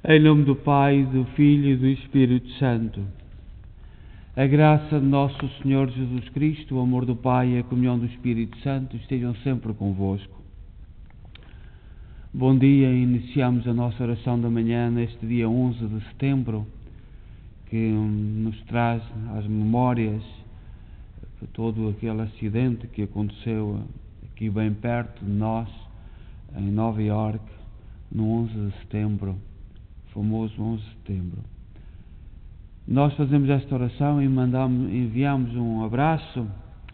Em nome do Pai, do Filho e do Espírito Santo. A graça de nosso Senhor Jesus Cristo, o amor do Pai e a comunhão do Espírito Santo estejam sempre convosco. Bom dia, iniciamos a nossa oração da manhã neste dia 11 de setembro, que nos traz às memórias todo aquele acidente que aconteceu aqui bem perto de nós, em Nova Iorque, no 11 de setembro. Famoso 11 de setembro. Nós fazemos esta oração e enviamos um abraço,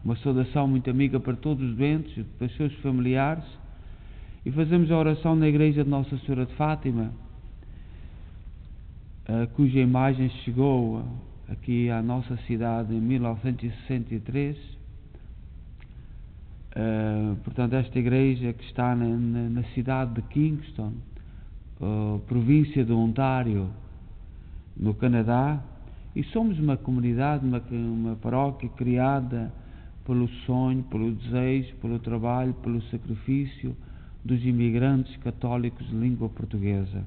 uma saudação muito amiga para todos os doentes e para os seus familiares, e fazemos a oração na igreja de Nossa Senhora de Fátima, cuja imagem chegou aqui à nossa cidade em 1963. Portanto, esta igreja que está na cidade de Kingston, província de Ontário, no Canadá, e somos uma comunidade, uma paróquia criada pelo sonho, pelo desejo, pelo trabalho, pelo sacrifício dos imigrantes católicos de língua portuguesa,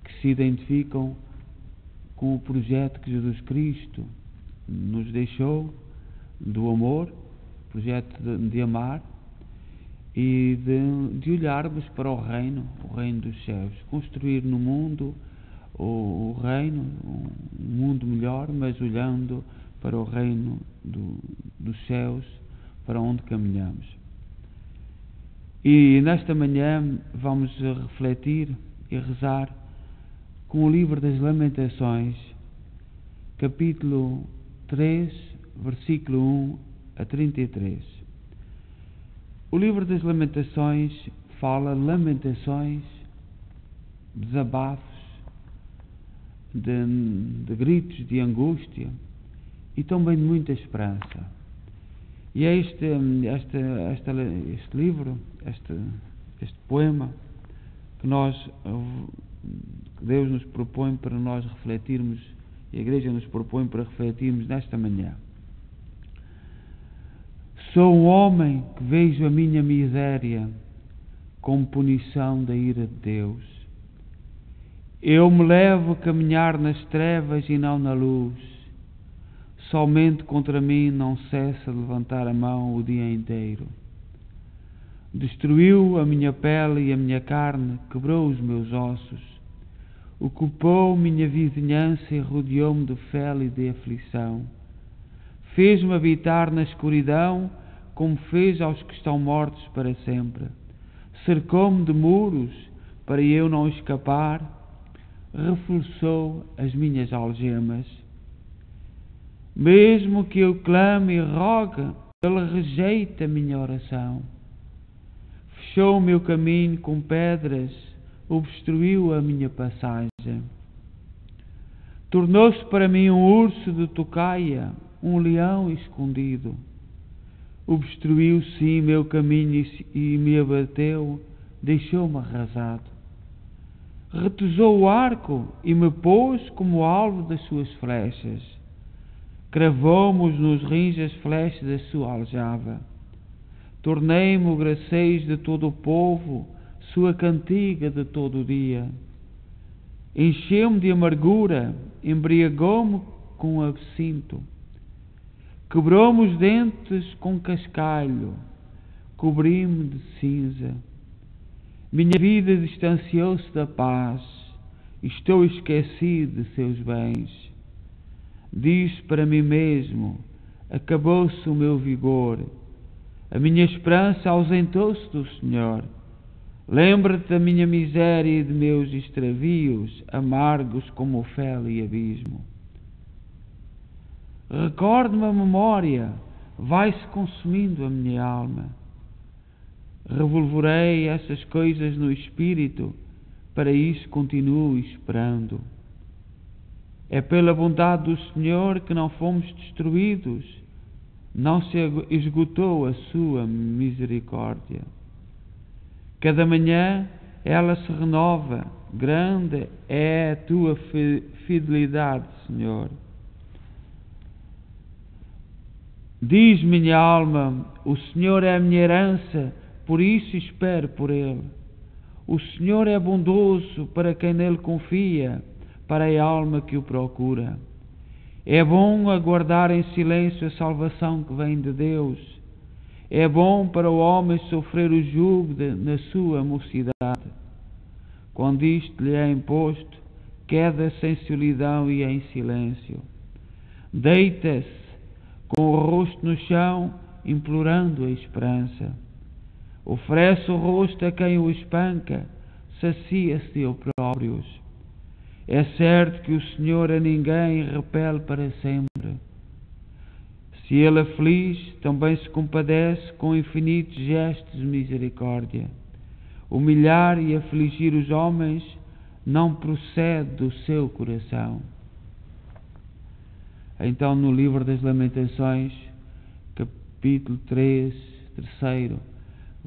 que se identificam com o projeto que Jesus Cristo nos deixou, do amor, projeto de amar, e de olharmos para o reino dos céus, construir no mundo o reino, um mundo melhor, mas olhando para o reino dos céus, para onde caminhamos. E nesta manhã vamos refletir e rezar com o livro das Lamentações, capítulo 3, versículo 1 a 33. O livro das Lamentações fala lamentações, desabafos, de gritos de angústia e também de muita esperança. E é este livro, este poema que Deus nos propõe para nós refletirmos, e a Igreja nos propõe para refletirmos nesta manhã. Sou um homem que vejo a minha miséria como punição da ira de Deus. Eu me levo a caminhar nas trevas e não na luz. Somente contra mim não cessa de levantar a mão o dia inteiro. Destruiu a minha pele e a minha carne, quebrou os meus ossos. Ocupou minha vizinhança e rodeou-me de fel e de aflição. Fez-me habitar na escuridão, como fez aos que estão mortos para sempre. Cercou-me de muros para eu não escapar, reforçou as minhas algemas. Mesmo que eu clame e rogue, ele rejeita a minha oração. Fechou o meu caminho com pedras, obstruiu a minha passagem. Tornou-se para mim um urso de tocaia, um leão escondido. Obstruiu sim meu caminho e me abateu, deixou-me arrasado. Retesou o arco e me pôs como alvo das suas flechas. Cravou-me nos rins as flechas da sua aljava. Tornei-me o gracejo de todo o povo, sua cantiga de todo o dia. Encheu-me de amargura, embriagou-me com absinto. Quebrou-me os dentes com cascalho, cobri-me de cinza. Minha vida distanciou-se da paz, estou esquecido de seus bens. Disse para mim mesmo, acabou-se o meu vigor, a minha esperança ausentou-se do Senhor. Lembra-te da minha miséria e de meus extravios, amargos como o fel e abismo. Recordo-me a memória, vai-se consumindo a minha alma. Revolverei essas coisas no espírito, para isso continuo esperando. É pela bondade do Senhor que não fomos destruídos, não se esgotou a sua misericórdia. Cada manhã ela se renova, grande é a tua fidelidade, Senhor. Diz minha alma, o Senhor é a minha herança, por isso espero por Ele. O Senhor é bondoso para quem nele confia, para a alma que o procura. É bom aguardar em silêncio a salvação que vem de Deus. É bom para o homem sofrer o jugo na sua mocidade. Quando isto lhe é imposto, queda-se em solidão e em silêncio. Deita-se com o rosto no chão, implorando a esperança. Oferece o rosto a quem o espanca, sacia-se de opróbrios. É certo que o Senhor a ninguém repele para sempre. Se ele aflige, também se compadece com infinitos gestos de misericórdia. Humilhar e afligir os homens não procede do seu coração. Então, no livro das Lamentações, capítulo 3,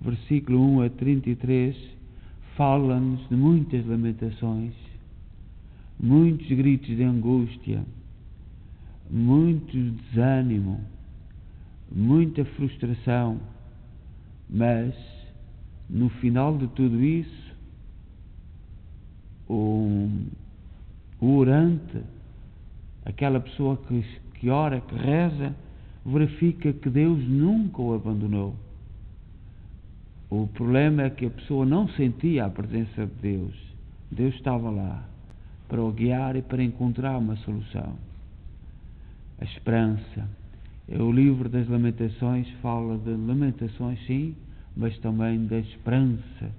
versículo 1 a 33, fala-nos de muitas lamentações, muitos gritos de angústia, muito desânimo, muita frustração, mas no final de tudo isso, o orante, aquela pessoa que ora, que reza, verifica que Deus nunca o abandonou. O problema é que a pessoa não sentia a presença de Deus. Deus estava lá para o guiar e para encontrar uma solução. A esperança. O livro das Lamentações fala de lamentações, sim, mas também da esperança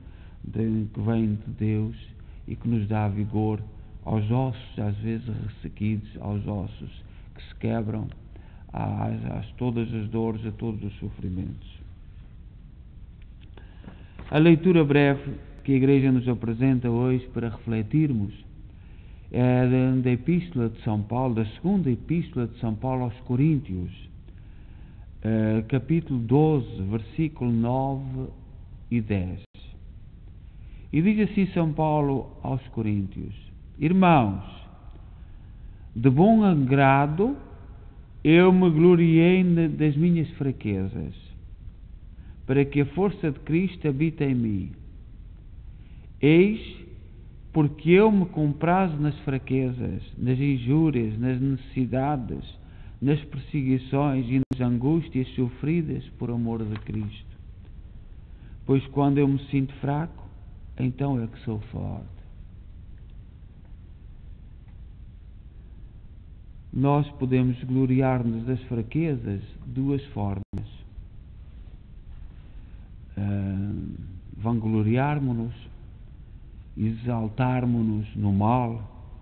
que vem de Deus e que nos dá vigor aos ossos, às vezes ressequidos, aos ossos que se quebram, a todas as dores, a todos os sofrimentos. A leitura breve que a Igreja nos apresenta hoje para refletirmos é da Epístola de São Paulo, da segunda Epístola de São Paulo aos Coríntios, capítulo 12, versículo 9 e 10. E diz assim São Paulo aos Coríntios: Irmãos, de bom agrado eu me gloriei das minhas fraquezas, para que a força de Cristo habite em mim. Eis porque eu me comprazo nas fraquezas, nas injúrias, nas necessidades, nas perseguições e nas angústias sofridas por amor de Cristo. Pois quando eu me sinto fraco, então é que sou forte. Nós podemos gloriar-nos das fraquezas de duas formas. Vangloriarmos-nos, exaltarmos-nos no mal,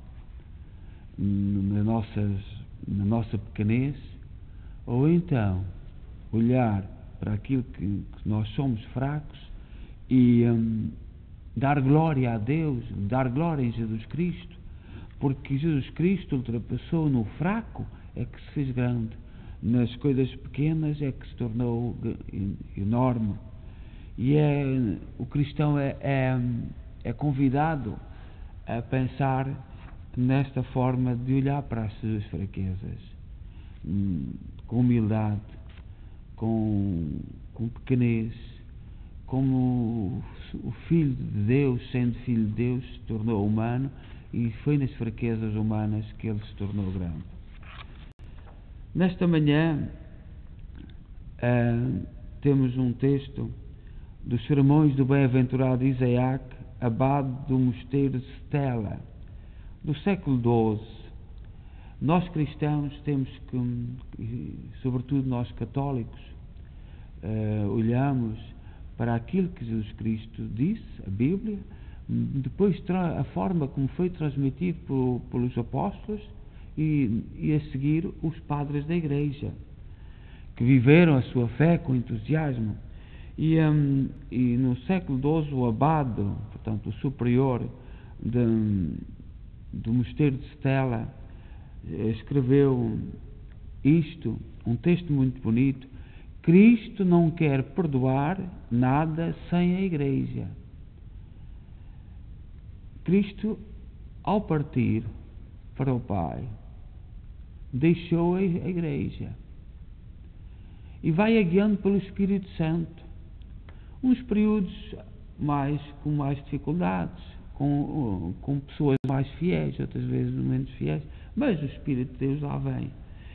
na nossa pequenez, ou então olhar para aquilo que nós somos fracos e dar glória a Deus, dar glória em Jesus Cristo, porque Jesus Cristo ultrapassou no fraco, é que se fez grande, nas coisas pequenas é que se tornou enorme. E o cristão é convidado a pensar nesta forma de olhar para as suas fraquezas, com humildade, com pequenez, como o Filho de Deus, sendo Filho de Deus, se tornou humano, e foi nas fraquezas humanas que ele se tornou grande. Nesta manhã temos um texto dos sermões do bem-aventurado Isaac, abade do mosteiro de Stella, do século XII. Nós cristãos temos que, sobretudo nós católicos, olhamos para aquilo que Jesus Cristo disse, a Bíblia, depois a forma como foi transmitido pelos apóstolos e a seguir os padres da Igreja, que viveram a sua fé com entusiasmo. E no século XII o abade, portanto o superior do mosteiro de Stella, escreveu isto, um texto muito bonito: Cristo não quer perdoar nada sem a Igreja. Cristo, ao partir para o Pai, deixou a Igreja e vai guiando pelo Espírito Santo. Uns períodos com mais dificuldades, com pessoas mais fiéis, outras vezes menos fiéis, mas o Espírito de Deus lá vem.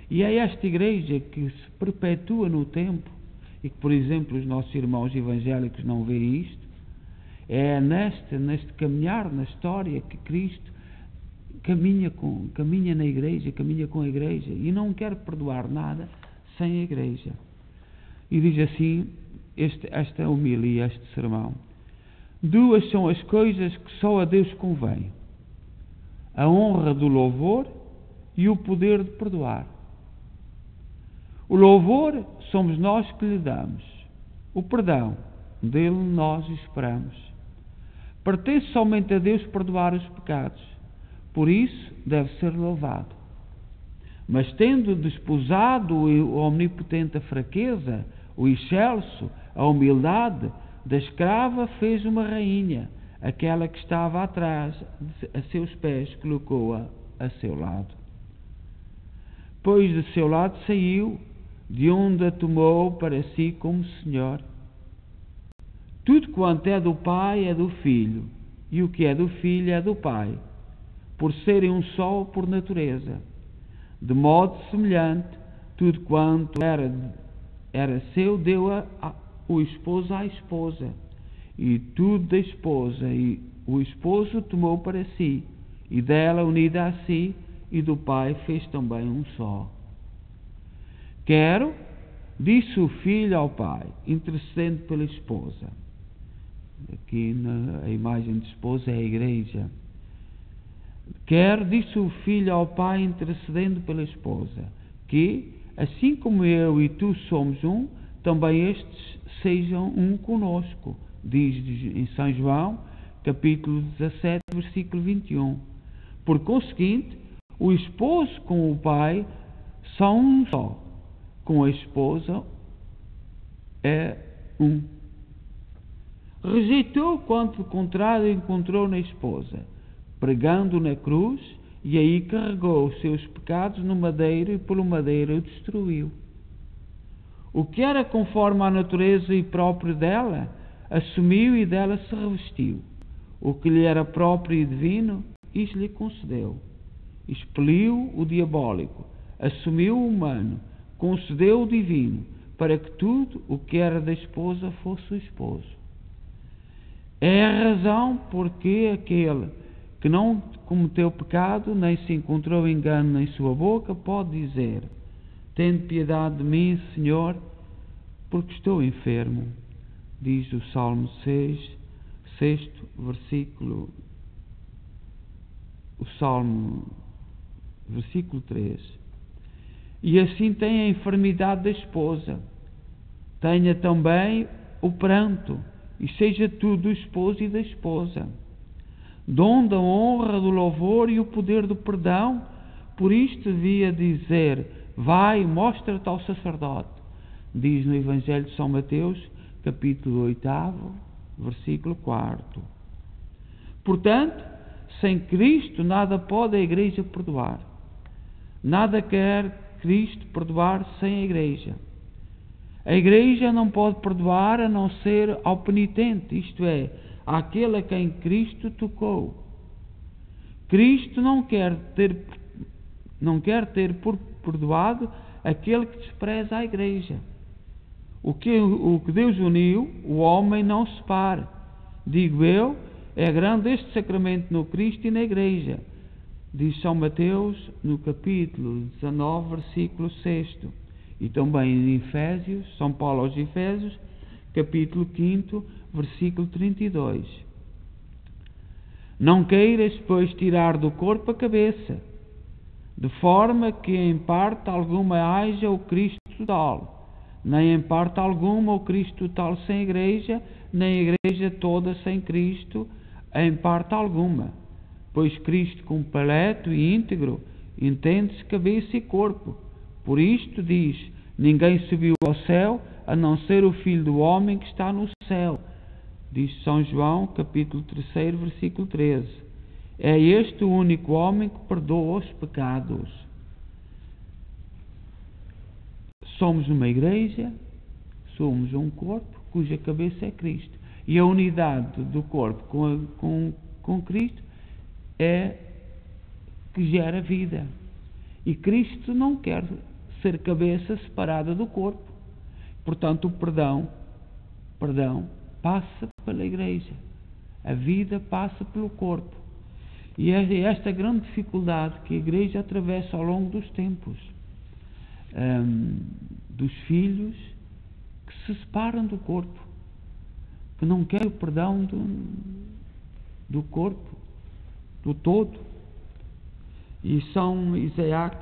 E é esta igreja que se perpetua no tempo, e que, por exemplo, os nossos irmãos evangélicos não veem isto. É neste caminhar na história que Cristo caminha na igreja, caminha com a igreja, e não quer perdoar nada sem a igreja. E diz assim esta homilia, este sermão: duas são as coisas que só a Deus convém: a honra do louvor e o poder de perdoar. O louvor somos nós que lhe damos, o perdão dele nós esperamos. Pertence somente a Deus perdoar os pecados, por isso deve ser louvado. Mas tendo desposado o omnipotente a fraqueza, o excelso, a humildade, da escrava fez uma rainha, aquela que estava atrás, a seus pés, colocou-a a seu lado. Pois de seu lado saiu, de onde a tomou para si como Senhor. Tudo quanto é do Pai é do Filho, e o que é do Filho é do Pai, por serem um só por natureza. De modo semelhante, tudo quanto era seu, deu o esposo à esposa, e tudo da esposa, e o esposo tomou para si, e dela, unida a si, e do Pai fez também um só. Quero, disse o filho ao Pai, intercedendo pela esposa. Aqui a imagem de esposa é a igreja. Quero, disse o filho ao Pai, intercedendo pela esposa, que, assim como eu e tu somos um, também estes sejam um conosco. Diz em São João, capítulo 17, versículo 21. Por conseguinte, o esposo com o Pai são um só. Com a esposa é um. Rejeitou quanto contrário encontrou na esposa, pregando na cruz, e aí carregou os seus pecados no madeiro, e pelo madeiro o destruiu. O que era conforme à natureza e próprio dela, assumiu e dela se revestiu. O que lhe era próprio e divino, isso lhe concedeu. Expeliu o diabólico, assumiu o humano, concedeu o divino, para que tudo o que era da esposa fosse o esposo. É a razão porque aquele que não cometeu pecado, nem se encontrou engano em sua boca, pode dizer: tende piedade de mim, Senhor, porque estou enfermo. Diz o Salmo 6, versículo 3. E assim tem a enfermidade da esposa, tenha também o pranto, e seja tudo do esposo e da esposa. Dom da honra, do louvor e o poder do perdão, por isto devia dizer: vai, mostra-te ao sacerdote. Diz no Evangelho de São Mateus, capítulo 8, versículo 4. Portanto, sem Cristo nada pode a Igreja perdoar. Nada quer Cristo perdoar sem a Igreja. A Igreja não pode perdoar a não ser ao penitente, isto é, àquele a quem Cristo tocou. Cristo não quer ter por perdoado aquele que despreza a Igreja. O que Deus uniu, o homem não separa. Digo eu, é grande este sacramento no Cristo e na Igreja. Diz São Mateus no capítulo 19, versículo 6. E também em Efésios, São Paulo aos Efésios, capítulo 5, versículo 32. Não queiras, pois, tirar do corpo a cabeça, de forma que em parte alguma haja o Cristo total, nem em parte alguma o Cristo total sem Igreja, nem a Igreja toda sem Cristo em parte alguma. Pois Cristo completo e íntegro entende-se cabeça e corpo. Por isto diz: ninguém subiu ao céu a não ser o Filho do Homem que está no céu. Diz São João, capítulo 3, versículo 13. É este o único homem que perdoa os pecados. Somos uma igreja, somos um corpo cuja cabeça é Cristo. E a unidade do corpo com Cristo é que gera vida. E Cristo não quer ser cabeça separada do corpo. Portanto, o perdão passa pela Igreja. A vida passa pelo corpo. E é esta grande dificuldade que a Igreja atravessa ao longo dos tempos. Dos filhos que se separam do corpo, que não querem o perdão do corpo, do todo. E São Isaac,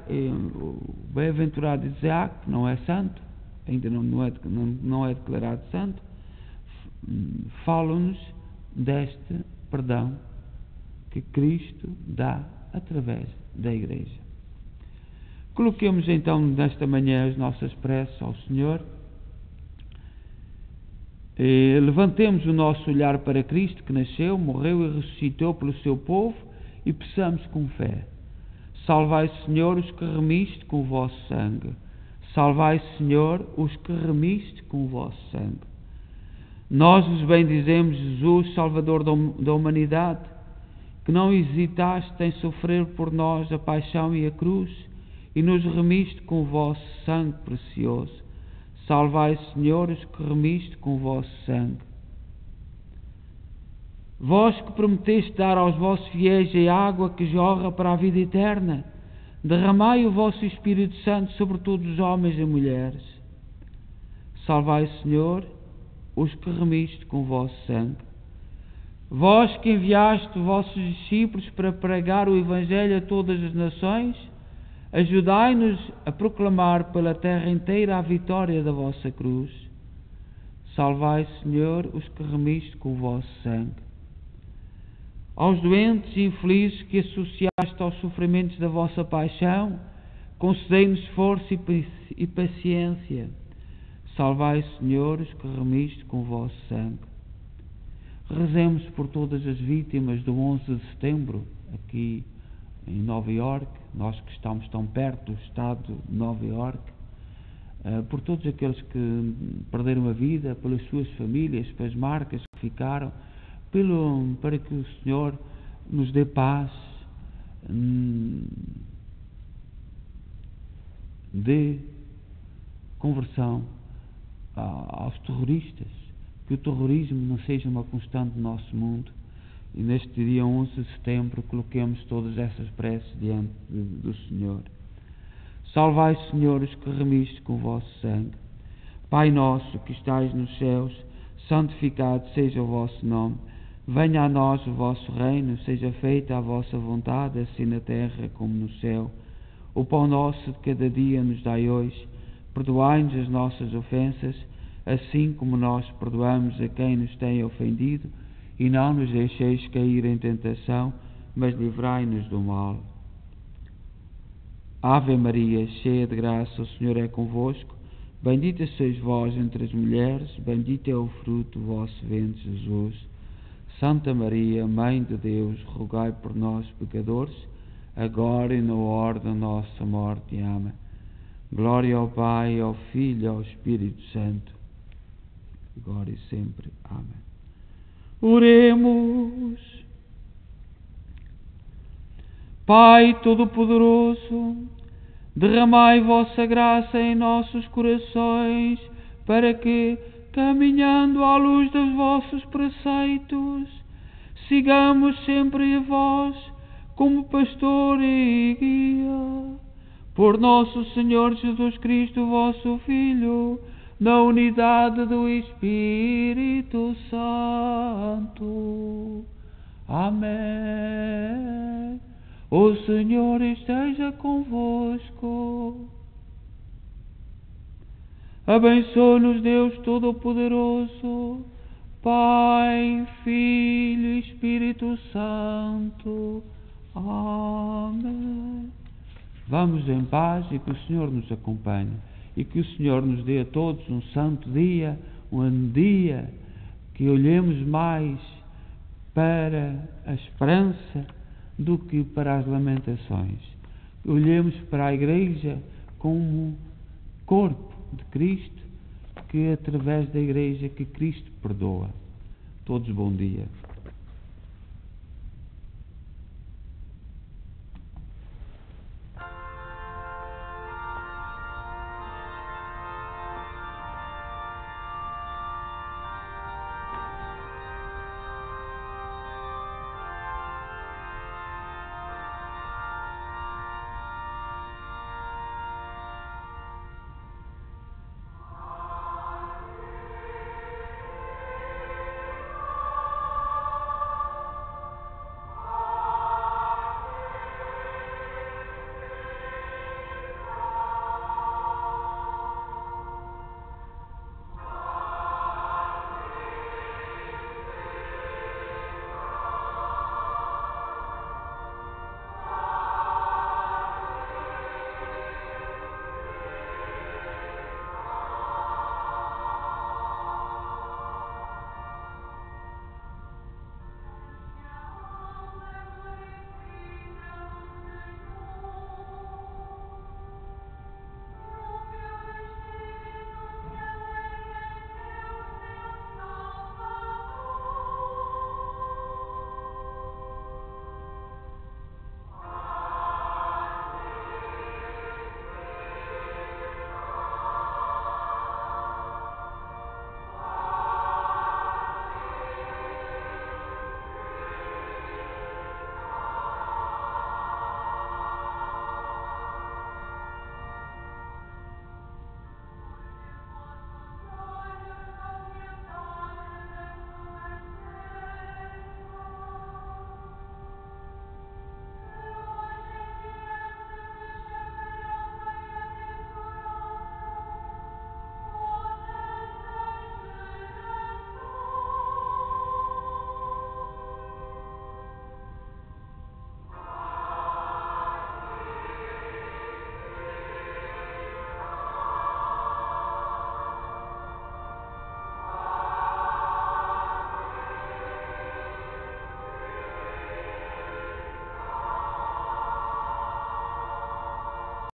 o bem-aventurado Isaac, que não é santo, ainda não é declarado santo, fala-nos deste perdão que Cristo dá através da Igreja. Coloquemos então nesta manhã as nossas preces ao Senhor. Levantemos o nosso olhar para Cristo, que nasceu, morreu e ressuscitou pelo seu povo, e peçamos com fé: salvai, Senhor, os que remiste com o vosso sangue. Salvai, Senhor, os que remiste com o vosso sangue. Nós vos bendizemos, Jesus, Salvador da humanidade, que não hesitaste em sofrer por nós a paixão e a cruz, e nos remiste com o vosso sangue precioso. Salvai, Senhor, os que remiste com o vosso sangue. Vós que prometeste dar aos vossos fiéis a água que jorra para a vida eterna, derramai o vosso Espírito Santo sobre todos os homens e mulheres. Salvai, Senhor, os que remiste com o vosso sangue. Vós que enviaste os vossos discípulos para pregar o Evangelho a todas as nações, ajudai-nos a proclamar pela terra inteira a vitória da vossa cruz. Salvai, Senhor, os que remiste com o vosso sangue. Aos doentes e infelizes que associaste aos sofrimentos da vossa paixão, concedei-nos força e paciência. Salvai, Senhor, os que remiste com o vosso sangue. Rezemos por todas as vítimas do 11 de setembro, aqui em Nova Iorque, nós que estamos tão perto do Estado de Nova Iorque, por todos aqueles que perderam a vida, pelas suas famílias, pelas marcas que ficaram, para que o Senhor nos dê paz, dê conversão aos terroristas, que o terrorismo não seja uma constante do nosso mundo. E neste dia 11 de setembro coloquemos todas essas preces diante do Senhor. Salvai, Senhor, os que remiste com o vosso sangue. Pai nosso que estais nos céus, santificado seja o vosso nome. Venha a nós o vosso reino, seja feita a vossa vontade, assim na terra como no céu. O pão nosso de cada dia nos dai hoje. Perdoai-nos as nossas ofensas, assim como nós perdoamos a quem nos tem ofendido. E não nos deixeis cair em tentação, mas livrai-nos do mal. Ave Maria, cheia de graça, o Senhor é convosco. Bendita sois vós entre as mulheres, bendito é o fruto do vosso ventre, Jesus. Santa Maria, Mãe de Deus, rogai por nós, pecadores, agora e na hora da nossa morte. Amém. Glória ao Pai, ao Filho e ao Espírito Santo, agora e sempre. Amém. Oremos. Pai Todo-Poderoso, derramai vossa graça em nossos corações, para que, caminhando à luz dos vossos preceitos, sigamos sempre a vós como pastor e guia. Por nosso Senhor Jesus Cristo, vosso Filho, na unidade do Espírito Santo. Amém. O Senhor esteja convosco. Abençoe-nos Deus Todo-Poderoso, Pai, Filho e Espírito Santo. Amém. Vamos em paz e que o Senhor nos acompanhe. E que o Senhor nos dê a todos um santo dia, um dia que olhemos mais para a esperança do que para as lamentações. Olhemos para a Igreja como corpo de Cristo, que através da Igreja que Cristo perdoa. Todos bom dia.